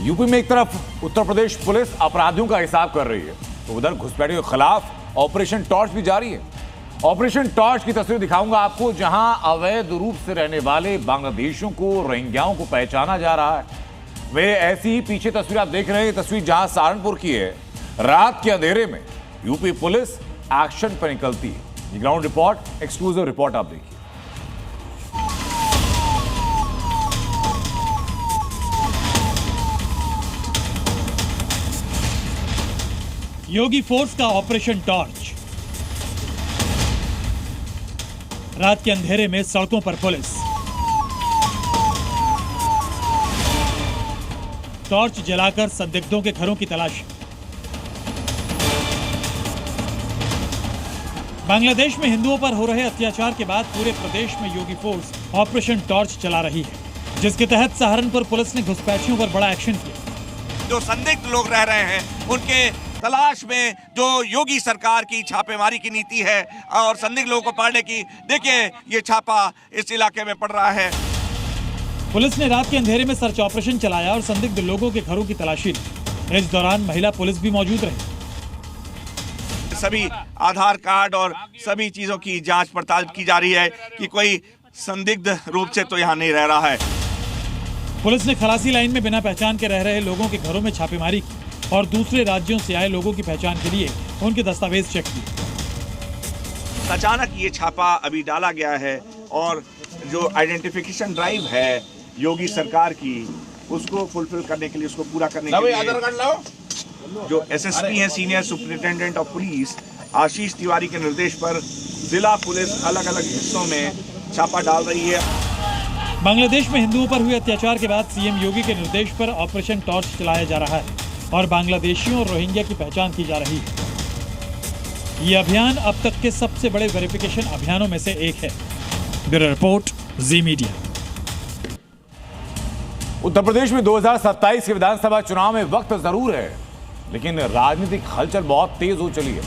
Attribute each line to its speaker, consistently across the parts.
Speaker 1: UP में एक तरफ उत्तर प्रदेश पुलिस अपराधियों का हिसाब कर रही है, तो उधर घुसपैठियों के खिलाफ ऑपरेशन टॉर्च भी जारी है। ऑपरेशन टॉर्च की तस्वीर दिखाऊंगा आपको, जहां अवैध रूप से रहने वाले बांग्लादेशियों को, रोहिंग्याओं को पहचाना जा रहा है। वे ऐसी ही पीछे तस्वीर आप देख रहे हैं, तस्वीर जहां सहारनपुर की है। रात के अंधेरे में यूपी पुलिस एक्शन पर निकलती है। ये ग्राउंड रिपोर्ट, एक्सक्लूसिव रिपोर्ट आप देखिए।
Speaker 2: योगी फोर्स का ऑपरेशन टॉर्च। रात के अंधेरे में सड़कों पर पुलिस टॉर्च जलाकर संदिग्धों के घरों की तलाशी। बांग्लादेश में हिंदुओं पर हो रहे अत्याचार के बाद पूरे प्रदेश में योगी फोर्स ऑपरेशन टॉर्च चला रही है, जिसके तहत सहारनपुर पुलिस ने घुसपैठियों पर बड़ा एक्शन किया।
Speaker 3: जो संदिग्ध लोग रह रहे हैं उनके तलाश में जो योगी सरकार की छापेमारी की नीति है और संदिग्ध लोगों को पकड़ने की, देखिए ये छापा इस इलाके में पड़ रहा है।
Speaker 2: पुलिस ने रात के अंधेरे में सर्च ऑपरेशन चलाया और संदिग्ध लोगों के घरों की तलाशी ली। इस दौरान महिला पुलिस भी मौजूद रही।
Speaker 3: सभी आधार कार्ड और सभी चीजों की जांच पड़ताल की जा रही है कि कोई संदिग्ध रूप से तो यहाँ नहीं रह रहा है।
Speaker 2: पुलिस ने खलासी लाइन में बिना पहचान के रह रहे लोगों के घरों में छापेमारी की और दूसरे राज्यों से आए लोगों की पहचान के लिए उनके दस्तावेज चेक किए।
Speaker 3: अचानक ये छापा अभी डाला गया है और जो आइडेंटिफिकेशन ड्राइव है योगी सरकार की, उसको फुलफिल करने के लिए, उसको पूरा करने के लिए जो एसएसपी हैं, सीनियर सुपरिटेंडेंट ऑफ पुलिस आशीष तिवारी के निर्देश पर जिला पुलिस अलग अलग हिस्सों में छापा डाल रही है।
Speaker 2: बांग्लादेश में हिंदुओं पर हुए अत्याचार के बाद सीएम योगी के निर्देश पर ऑपरेशन टॉर्च चलाया जा रहा है और बांग्लादेशियों और रोहिंग्या की पहचान की जा रही है। ये अभियान अब तक के सबसे बड़े वेरिफिकेशन अभियानों में से एक है। ब्यूरो रिपोर्ट, जी मीडिया।
Speaker 1: उत्तर प्रदेश में 2027 के विधानसभा चुनाव में वक्त जरूर है, लेकिन राजनीतिक हलचल बहुत तेज हो चली है।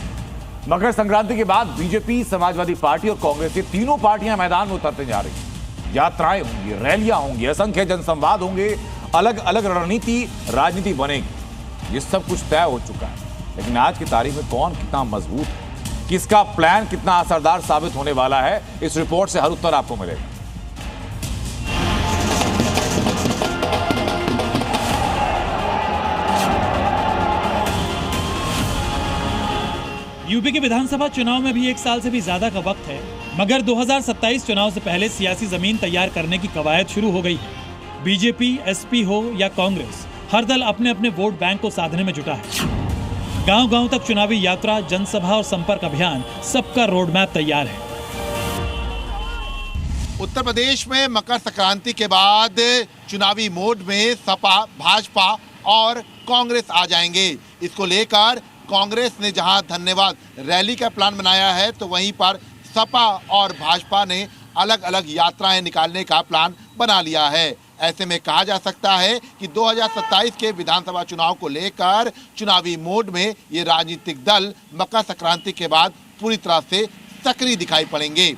Speaker 1: मकर संक्रांति के बाद बीजेपी, समाजवादी पार्टी और कांग्रेस, ये तीनों पार्टियां मैदान में उतरते जा रही हैं। यात्राएं होंगी, रैलियां होंगी, असंख्य जनसंवाद होंगे, अलग अलग रणनीति, राजनीति बनेगी। ये सब कुछ तय हो चुका है, लेकिन आज की तारीख में कौन कितना मजबूत है, किसका प्लान कितना असरदार साबित होने वाला है, इस रिपोर्ट से हर उत्तर आपको मिलेगा।
Speaker 2: यूपी के विधानसभा चुनाव में भी एक साल से भी ज्यादा का वक्त है, मगर 2027 चुनाव से पहले सियासी जमीन तैयार करने की कवायद शुरू हो गई है। बीजेपी, एसपी हो या कांग्रेस, हर दल अपने अपने वोट बैंक को साधने में जुटा है। गांव-गांव तक चुनावी यात्रा, जनसभा और संपर्क अभियान, सबका रोड मैप तैयार है।
Speaker 4: उत्तर प्रदेश में मकर संक्रांति के बाद चुनावी मोड में सपा, भाजपा और कांग्रेस आ जाएंगे। इसको लेकर कांग्रेस ने जहां धन्यवाद रैली का प्लान बनाया है, तो वहीं पर सपा और भाजपा ने अलग अलग यात्राएं निकालने का प्लान बना लिया है। ऐसे में कहा जा सकता है कि 2027 के विधानसभा चुनाव को लेकर चुनावी मोड में ये राजनीतिक दल मकर संक्रांति के बाद पूरी तरह से सक्रिय दिखाई पड़ेंगे।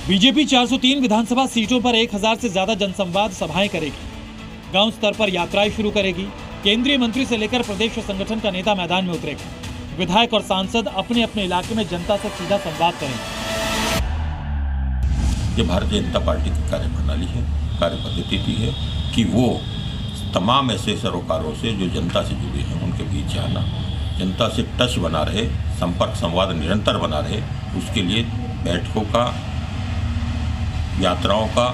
Speaker 2: बीजेपी 403 विधानसभा सीटों पर 1000 से ज्यादा जनसंवाद सभाएं करेगी, गांव स्तर पर यात्राएं शुरू करेगी। केंद्रीय मंत्री से लेकर प्रदेश संगठन का नेता मैदान में उतरेगा। विधायक और सांसद अपने अपने इलाके में जनता से सीधा संवाद करेंगे।
Speaker 5: ये भारतीय जनता पार्टी की कार्यप्रणाली है, कार्य पद्धति भी है कि वो तमाम ऐसे सरोकारों से जो जनता से जुड़े हैं उनके बीच जाना, जनता से टच बना रहे, संपर्क संवाद निरंतर बना रहे, उसके लिए बैठकों का, यात्राओं का,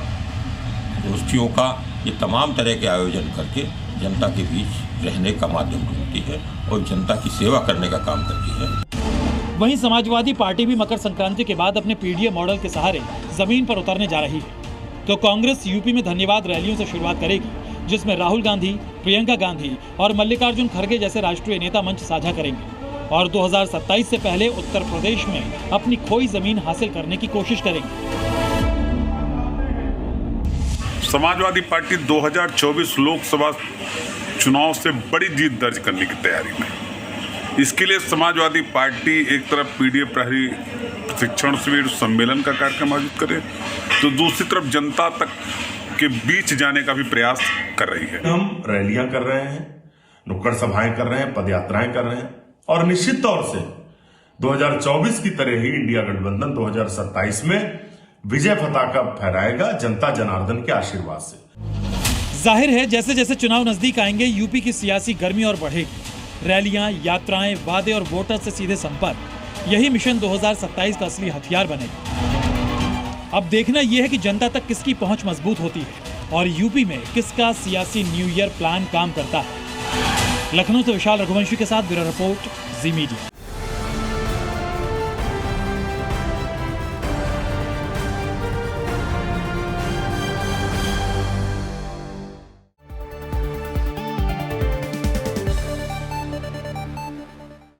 Speaker 5: गोष्ठियों का, ये तमाम तरह के आयोजन करके जनता के बीच रहने का माध्यम ढूंढती है और जनता की सेवा करने का काम करती है।
Speaker 2: वहीं समाजवादी पार्टी भी मकर संक्रांति के बाद अपने पीडीए मॉडल के सहारे जमीन पर उतरने जा रही है। तो कांग्रेस यूपी में धन्यवाद रैलियों से शुरुआत करेगी, जिसमें राहुल गांधी, प्रियंका गांधी और मल्लिकार्जुन खड़गे जैसे राष्ट्रीय नेता मंच साझा करेंगे और 2027 से पहले उत्तर प्रदेश में अपनी खोई जमीन हासिल करने की कोशिश करेंगे।
Speaker 6: समाजवादी पार्टी 2024 लोकसभा चुनाव से बड़ी जीत दर्ज करने की तैयारी में। इसके लिए समाजवादी पार्टी एक तरफ पीडीए प्रहरी प्रशिक्षण शिविर सम्मेलन का कार्यक्रम आयोजित करे, तो दूसरी तरफ जनता तक के बीच जाने का भी प्रयास कर रही है।
Speaker 7: हम रैलियां कर रहे हैं, नुक्कड़ सभाएं कर रहे हैं, पदयात्राएं कर रहे हैं और निश्चित तौर से 2024 की तरह ही इंडिया गठबंधन 2027 में विजय पताका फहराएगा जनता जनार्दन के आशीर्वाद से।
Speaker 2: जाहिर है जैसे जैसे चुनाव नजदीक आएंगे यूपी की सियासी गर्मी और बढ़ेगी। रैलियां, यात्राएं, वादे और वोटर से सीधे संपर्क, यही मिशन 2027 का असली हथियार बनेगा। अब देखना यह है कि जनता तक किसकी पहुंच मजबूत होती है और यूपी में किसका सियासी न्यू ईयर प्लान काम करता है। लखनऊ से विशाल रघुवंशी के साथ ब्यूरो रिपोर्ट, जी मीडिया।